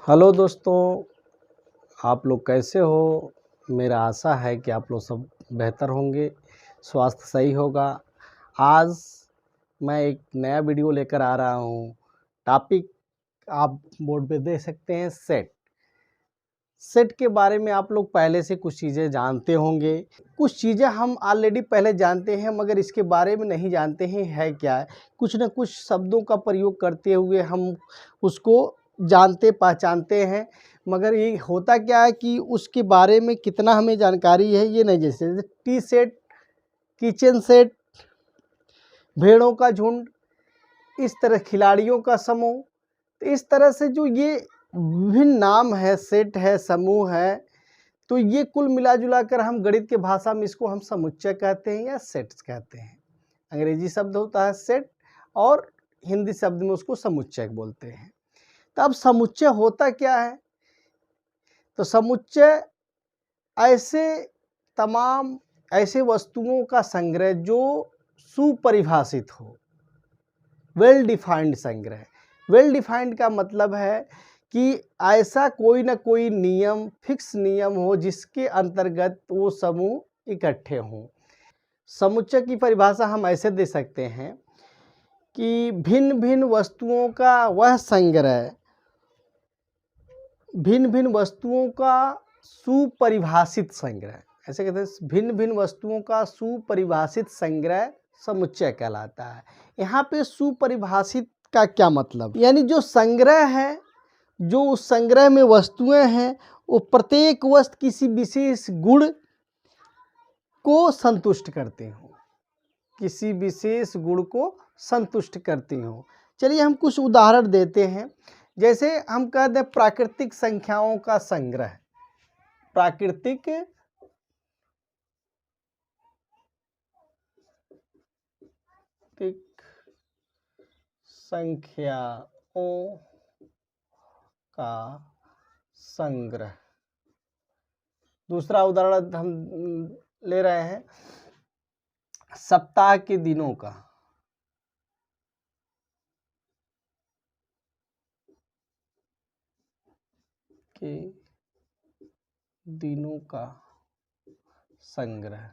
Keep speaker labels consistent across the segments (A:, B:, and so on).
A: Hello दोस्तों, आप लोग कैसे हो? मेरा आशा है कि आप लोग सब बेहतर होंगे, स्वास्थ्य सही होगा। आज मैं एक नया वीडियो लेकर आ रहा हूँ। टॉपिक आप बोर्ड पे देख सकते हैं, सेट। सेट के बारे में आप लोग पहले से कुछ चीज़ें जानते होंगे। कुछ चीज़ें हम ऑलरेडी पहले जानते हैं, मगर इसके बारे में नहीं जानते हैं है क्या है। कुछ न कुछ शब्दों का प्रयोग करते हुए हम उसको जानते पहचानते हैं, मगर ये होता क्या है कि उसके बारे में कितना हमें जानकारी है ये नहीं। जैसे टी सेट, किचन सेट, भेड़ों का झुंड, इस तरह खिलाड़ियों का समूह। तो इस तरह से जो ये विभिन्न नाम है, सेट है, समूह है, तो ये कुल मिला जुला कर हम गणित के भाषा में इसको हम समुच्चय कहते हैं या सेट्स कहते हैं। अंग्रेजी शब्द होता है सेट और हिंदी शब्द में उसको समुच्चय बोलते हैं। तो अब समुच्चय होता क्या है? तो समुच्चय ऐसे वस्तुओं का संग्रह जो सुपरिभाषित हो, वेल डिफाइंड संग्रह। वेल डिफाइंड का मतलब है कि ऐसा कोई ना कोई नियम, फिक्स नियम हो जिसके अंतर्गत वो समूह इकट्ठे हों। समुच्चय की परिभाषा हम ऐसे दे सकते हैं कि भिन्न भिन्न वस्तुओं का वह संग्रह, भिन्न भिन्न वस्तुओं का सुपरिभाषित संग्रह, ऐसे कहते हैं। भिन्न भिन्न वस्तुओं का सुपरिभाषित संग्रह समुच्चय कहलाता है। यहाँ पे सुपरिभाषित का क्या मतलब? यानी जो संग्रह है, जो उस संग्रह में वस्तुएं हैं, वो प्रत्येक वस्तु किसी विशेष गुण को संतुष्ट करते हो, किसी विशेष गुण को संतुष्ट करती हो। चलिए हम कुछ उदाहरण देते हैं। जैसे हम कहते हैं प्राकृतिक संख्याओं का संग्रह। प्राकृतिक संख्याओं का संग्रह। दूसरा उदाहरण हम ले रहे हैं सप्ताह के दिनों का। के दिनों का संग्रह।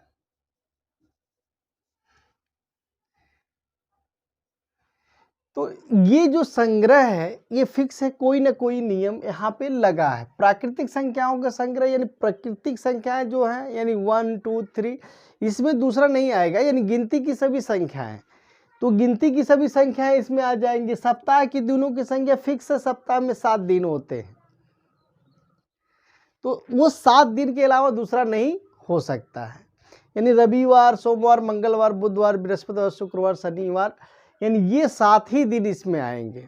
A: तो ये जो संग्रह है ये फिक्स है, कोई ना कोई नियम यहाँ पे लगा है। प्राकृतिक संख्याओं का संग्रह यानी प्राकृतिक संख्याएं जो हैं, यानी 1 2 3, इसमें दूसरा नहीं आएगा, यानी गिनती की सभी संख्याएं। तो गिनती की सभी संख्याएं इसमें आ जाएंगी। सप्ताह के दिनों की संख्या फिक्स है, सप्ताह में 7 दिन होते हैं, तो वो 7 दिन के अलावा दूसरा नहीं हो सकता है। यानी रविवार, सोमवार, मंगलवार, बुधवार, बृहस्पतिवार, शुक्रवार, शनिवार, यानी ये 7 ही दिन इसमें आएंगे।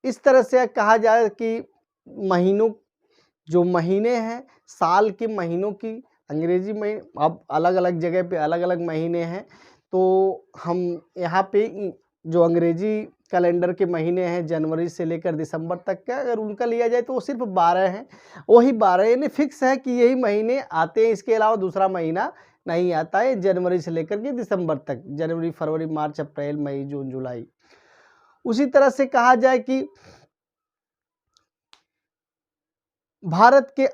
A: इस तरह से कहा जाए कि महीनों, जो महीने हैं, साल के महीनों की अंग्रेजी में अब अलग अलग जगह पे अलग अलग महीने हैं। तो हम यहाँ पे जो अंग्रेजी कैलेंडर के महीने हैं जनवरी से लेकर दिसंबर तक का, अगर उनका लिया जाए तो वो सिर्फ 12 हैं। वही 12 यानी फिक्स है कि यही महीने आते हैं, इसके अलावा दूसरा महीना नहीं आता है जनवरी से लेकर के दिसंबर तक। जनवरी, फरवरी, मार्च, अप्रैल, मई, जून, जुलाई। उसी तरह से कहा जाए कि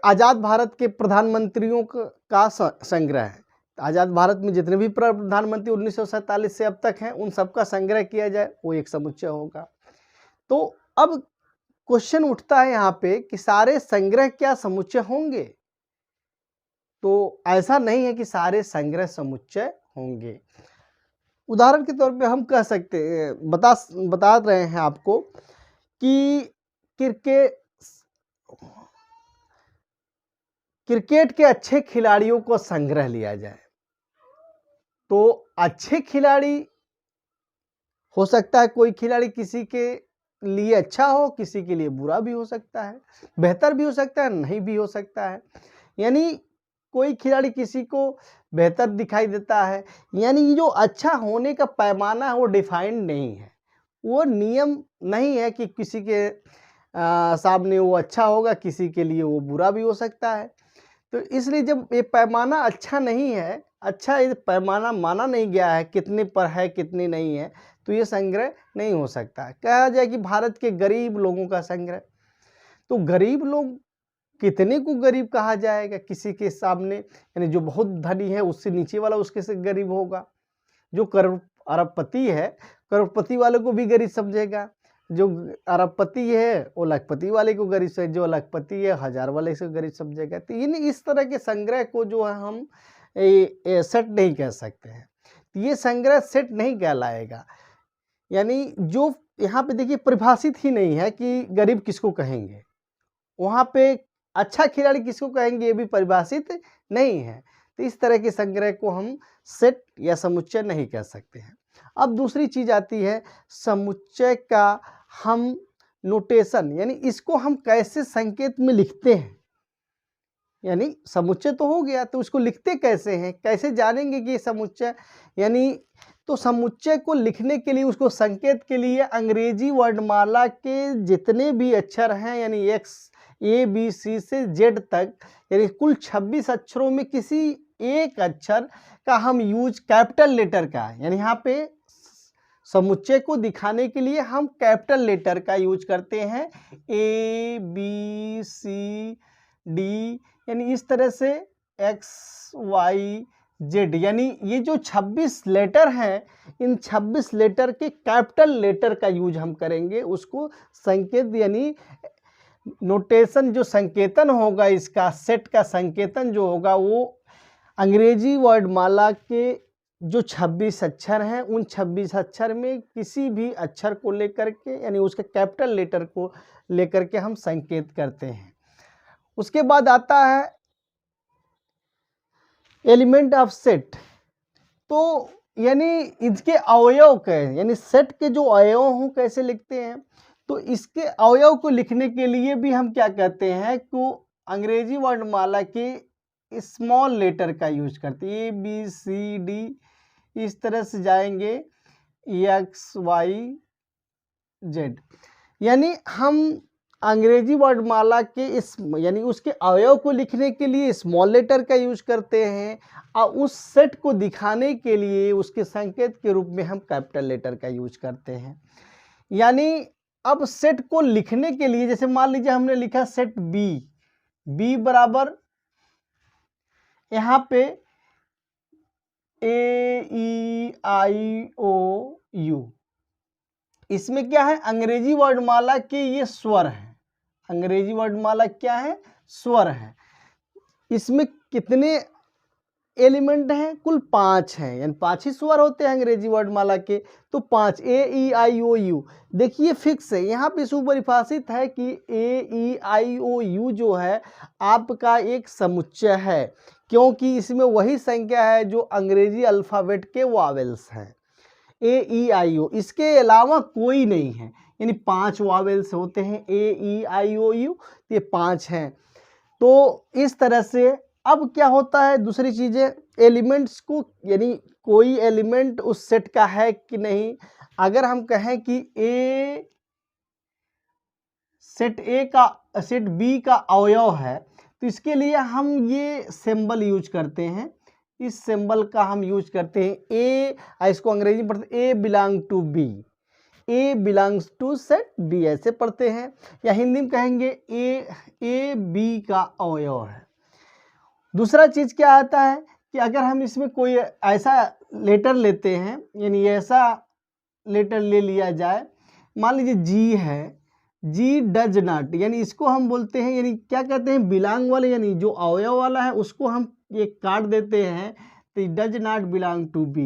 A: आज़ाद भारत के प्रधानमंत्रियों का संग्रह है। आज़ाद भारत में जितने भी प्रधानमंत्री 1947 से अब तक हैं, उन सबका संग्रह किया जाए, वो एक समुच्चय होगा। तो अब क्वेश्चन उठता है यहाँ पे कि सारे संग्रह क्या समुच्चय होंगे? तो ऐसा नहीं है कि सारे संग्रह समुच्चय होंगे। उदाहरण के तौर पे हम कह सकते हैं, बता रहे हैं आपको कि क्रिकेट के अच्छे खिलाड़ियों को संग्रह लिया जाए, तो अच्छे खिलाड़ी हो सकता है, कोई खिलाड़ी किसी के लिए अच्छा हो, किसी के लिए बुरा भी हो सकता है, बेहतर भी हो सकता है, नहीं भी हो सकता है। यानी कोई खिलाड़ी किसी को बेहतर दिखाई देता है, यानी जो अच्छा होने का पैमाना है वो डिफाइंड नहीं है, वो नियम नहीं है कि किसी के सामने वो अच्छा होगा, किसी के लिए वो बुरा भी हो सकता है। तो इसलिए जब ये पैमाना अच्छा नहीं है, अच्छा ये पैमाना माना नहीं गया है, कितने पर है कितने नहीं है, तो ये संग्रह नहीं हो सकता। कहा जाए कि भारत के गरीब लोगों का संग्रह, तो गरीब लोग कितने को गरीब कहा जाएगा किसी के सामने, यानी जो बहुत धनी है उससे नीचे वाला उसके से गरीब होगा। जो अरबपति है करोड़पति वाले को भी गरीब समझेगा, जो अरबपति है वो लाखपति वाले को गरीब समझेगा, जो लाखपति है हजार वाले से गरीब समझेगा। तो इन इस तरह के संग्रह को जो है हम सेट नहीं कह सकते हैं, ये संग्रह सेट नहीं कहलाएगा। यानी जो यहाँ पे देखिए परिभाषित ही नहीं है कि गरीब किसको कहेंगे, वहाँ पे अच्छा खिलाड़ी किसको कहेंगे ये भी परिभाषित नहीं है। तो इस तरह के संग्रह को हम सेट या समुच्चय नहीं कह सकते हैं। अब दूसरी चीज आती है समुच्चय का हम नोटेशन, यानी इसको हम कैसे संकेत में लिखते हैं। यानी समुच्चय तो हो गया, तो उसको लिखते कैसे हैं, कैसे जानेंगे कि ये समुच्चय। यानी तो समुच्चय को लिखने के लिए उसको संकेत के लिए अंग्रेजी वर्णमाला के जितने भी अक्षर हैं, यानी A B C से Z तक, यानी कुल 26 अक्षरों में किसी एक अक्षर का हम यूज कैपिटल लेटर का, यानी यहाँ पे समुच्चय को दिखाने के लिए हम कैपिटल लेटर का यूज करते हैं ABCD, यानी इस तरह से XYZ, यानी ये जो 26 लेटर हैं इन 26 लेटर के कैपिटल लेटर का यूज हम करेंगे। उसको संकेत यानी नोटेशन जो संकेतन होगा इसका सेट का संकेतन जो होगा वो अंग्रेजी वर्णमाला के जो 26 अक्षर हैं उन 26 अक्षर में किसी भी अक्षर को लेकर के, यानी उसके कैपिटल लेटर को लेकर के हम संकेत करते हैं। उसके बाद आता है एलिमेंट ऑफ सेट। तो यानी इसके अवयव के, यानी सेट के जो अवयव हों कैसे लिखते हैं, तो इसके अवयव को लिखने के लिए भी हम क्या कहते हैं कि अंग्रेजी वर्णमाला के स्मॉल लेटर का यूज करते हैं। ABCD इस तरह से जाएंगे XYZ, यानी हम अंग्रेजी वर्णमाला के यानी उसके अवयव को लिखने के लिए स्मॉल लेटर का यूज करते हैं और उस सेट को दिखाने के लिए उसके संकेत के रूप में हम कैपिटल लेटर का यूज करते हैं। यानी अब सेट को लिखने के लिए जैसे मान लीजिए हमने लिखा सेट B बराबर यहाँ पे AEIOU, इसमें क्या है अंग्रेजी वर्णमाला के ये स्वर हैं। अंग्रेजी वर्णमाला क्या है, स्वर है। इसमें कितने एलिमेंट हैं, कुल 5 हैं, यानी 5 ही स्वर होते हैं अंग्रेजी वर्णमाला के, तो 5 AEIOU। देखिए फिक्स है, यहाँ पे सुपरिभाषित है कि AEIOU जो है आपका एक समुच्चय है, क्योंकि इसमें वही संख्या है जो अंग्रेजी अल्फ़ाबेट के वावेल्स हैं। AEIO, इसके अलावा कोई नहीं है, यानी 5 वावेल्स होते हैं AEIOU, ये 5 हैं। तो इस तरह से अब क्या होता है दूसरी चीज़ें एलिमेंट्स को, यानी कोई एलिमेंट उस सेट का है कि नहीं। अगर हम कहें कि सेट B का अवयव है तो इसके लिए हम ये सिंबल यूज करते हैं, इस सिंबल का हम यूज करते हैं इसको अंग्रेजी में पढ़ते A belong to B, A belongs to set B ऐसे पढ़ते हैं, या हिंदी में कहेंगे A B का अवयव है। दूसरा चीज़ क्या आता है कि अगर हम इसमें कोई ऐसा लेटर लेते हैं, यानी ऐसा लेटर ले लिया जाए, मान लीजिए G है, G डज नॉट, यानी इसको हम बोलते हैं, यानी क्या कहते हैं बिलोंग वाले, यानी जो अवयव वाला है उसको हम ये काट देते हैं, तो does not belong to B,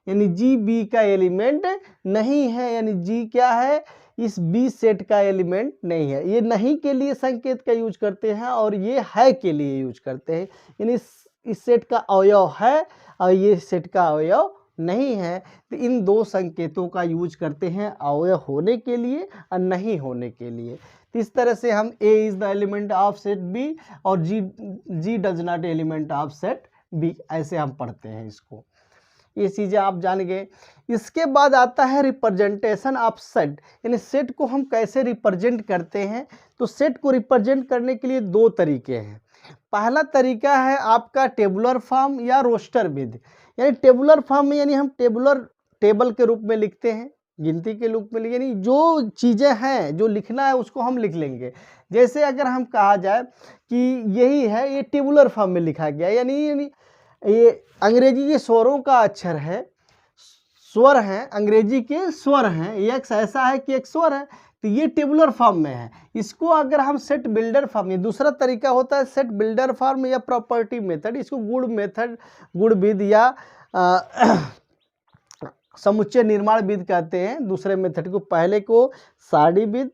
A: यानी G B का एलिमेंट नहीं है, यानी G क्या है इस B सेट का एलिमेंट नहीं है। ये नहीं के लिए संकेत का यूज करते हैं और ये है के लिए यूज करते हैं, यानी इस सेट का अवयव है और ये सेट का अवयव नहीं है, तो इन दो संकेतों का यूज करते हैं अवयव होने के लिए और नहीं होने के लिए। तो इस तरह से हम A is the element of set B और G does not element of set B, ऐसे हम पढ़ते हैं इसको। ये चीज़ें आप जान गए। इसके बाद आता है रिप्रेजेंटेशन ऑफ सेट, यानी सेट को हम कैसे रिप्रेजेंट करते हैं। तो सेट को रिप्रेजेंट करने के लिए 2 तरीके हैं। पहला तरीका है आपका टेबुलर फॉर्म या रोस्टर विद, यानी टेबुलर फॉर्म में यानी हम टेबल के रूप में लिखते हैं, गिनती के रूप में, यानी जो चीज़ें हैं जो लिखना है उसको हम लिख लेंगे। जैसे अगर हम कहा जाए कि यही है, ये टेबुलर फॉर्म में लिखा गया, यानी ये अंग्रेजी के स्वरों का अक्षर है, स्वर हैं, अंग्रेजी के स्वर हैं, यक्स ऐसा है कि एक स्वर है, तो ये टेबुलर फॉर्म में है। इसको अगर हम सेट बिल्डर फॉर्म, ये दूसरा तरीका होता है सेट बिल्डर फॉर्म या प्रॉपर्टी मेथड, इसको गुण मेथड, गुण विध या समुच्चय निर्माण विध कहते हैं दूसरे मेथड को। पहले को सारणी विध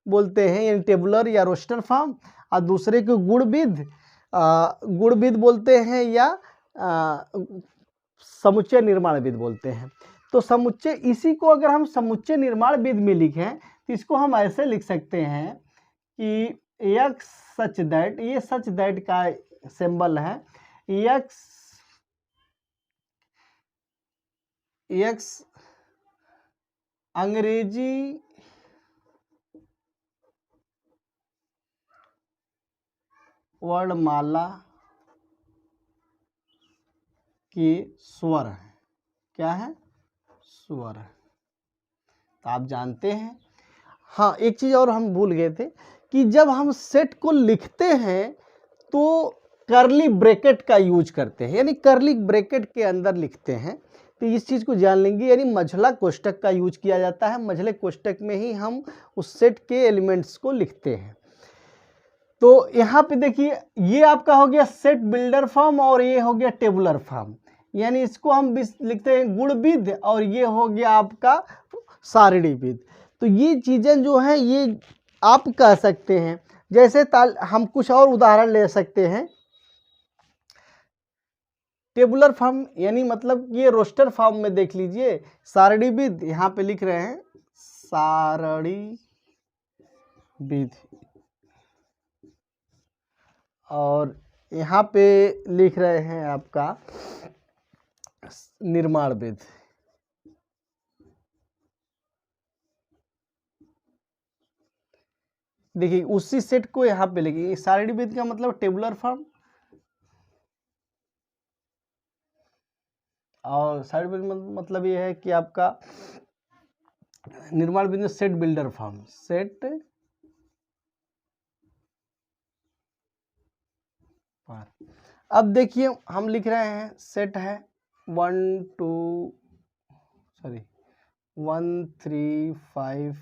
A: बोलते हैं यानी टेबुलर या रोस्टर फॉर्म, और दूसरे को गुण विध बोलते हैं या समुच्चय निर्माण विध बोलते हैं। तो समुच्चय, इसी को अगर हम समुच्चय निर्माण विध में लिखें तो इसको हम ऐसे लिख सकते हैं कि यक्स सच दैट, ये सच दैट का सिंबल है, यक्स अंग्रेजी वर्णमाला के स्वर है। क्या है? स्वर है। तो आप जानते हैं। हाँ, एक चीज़ और हम भूल गए थे कि जब हम सेट को लिखते हैं तो कर्ली ब्रैकेट का यूज करते हैं, यानी कर्ली ब्रैकेट के अंदर लिखते हैं। तो इस चीज़ को जान लेंगे, यानी मझला कोष्ठक का यूज किया जाता है, मझले कोष्ठक में ही हम उस सेट के एलिमेंट्स को लिखते हैं। तो यहाँ पे देखिए, ये आपका हो गया सेट बिल्डर फॉर्म और ये हो गया टेबुलर फॉर्म, यानी इसको हम लिखते हैं गुण विध, और ये हो गया आपका सारणी विध। तो ये चीज़ें जो हैं ये आप कह सकते हैं। जैसे हम कुछ और उदाहरण ले सकते हैं। टेबुलर फॉर्म यानी मतलब ये रोस्टर फॉर्म में देख लीजिए, सारणी विध यहाँ पे लिख रहे हैं सारणी विध, और यहाँ पे लिख रहे हैं आपका निर्माण विध। देखिए उसी सेट को यहाँ पे लिखिए, सारणी विध का मतलब टेबुलर फॉर्म, और सारणी विध मतलब ये है कि आपका निर्माण विध में सेट बिल्डर फॉर्म, सेट अब देखिए हम लिख रहे हैं सेट है 1 3 5,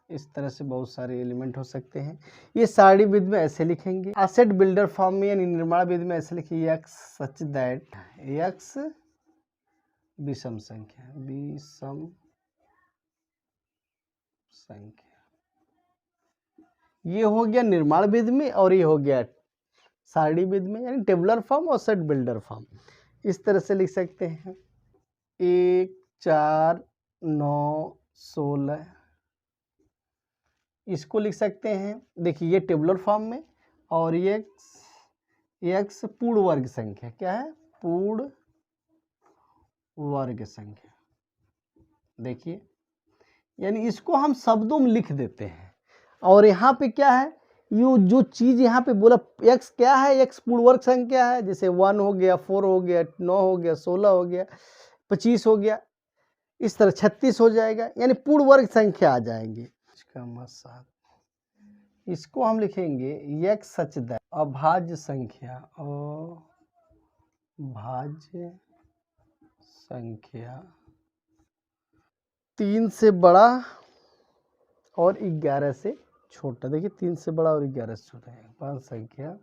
A: इस तरह से बहुत सारे एलिमेंट हो सकते हैं। ये सारणी विध में ऐसे लिखेंगे, सेट बिल्डर फॉर्म में यानी निर्माण विध में ऐसे लिखिए यक्स सच दैट, यक्स विषम संख्या, विषम संख्या, ये हो गया निर्माण विध में, और ये हो गया सारणी विध में यानी टेबुलर फॉर्म और सेट बिल्डर फॉर्म। इस तरह से लिख सकते हैं 1 4 9 16, इसको लिख सकते हैं। देखिए ये टेबुलर फॉर्म में, और ये एक्स पूर्ण वर्ग संख्या, क्या है? पूर्ण वर्ग संख्या। देखिए यानी इसको हम शब्दों में लिख देते हैं, और यहाँ पे क्या है, ये जो चीज़ यहाँ पे बोला एक्स क्या है, एक्स पूर्ण वर्ग संख्या है। जैसे 1 हो गया, 4 हो गया, 9 हो गया, 16 हो गया, 25 हो गया, इस तरह 36 हो जाएगा, यानी पूर्ण वर्ग संख्या आ जाएंगे। इसका मतलब इसको हम लिखेंगे एक्स सच दैट अभाज्य संख्या, अभाज्य संख्या 3 से बड़ा और 11 से छोटा। देखिए 3 से बड़ा और 11 से छोटा है, पांच संख्या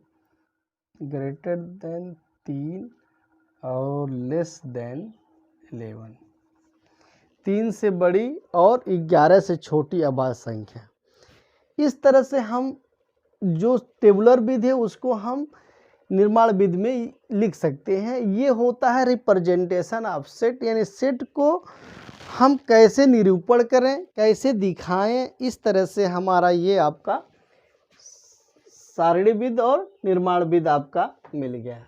A: ग्रेटर देन 3 और लेस देन 11, 3 से बड़ी और 11 से छोटी अभाज्य संख्या। इस तरह से हम जो टेबुलर विध है उसको हम निर्माण विध में लिख सकते हैं। ये होता है रिप्रेजेंटेशन ऑफ सेट, यानी सेट को हम कैसे निरूपण करें, कैसे दिखाएं, इस तरह से हमारा ये आपका सारणी विध और निर्माण विध आपका मिल गया।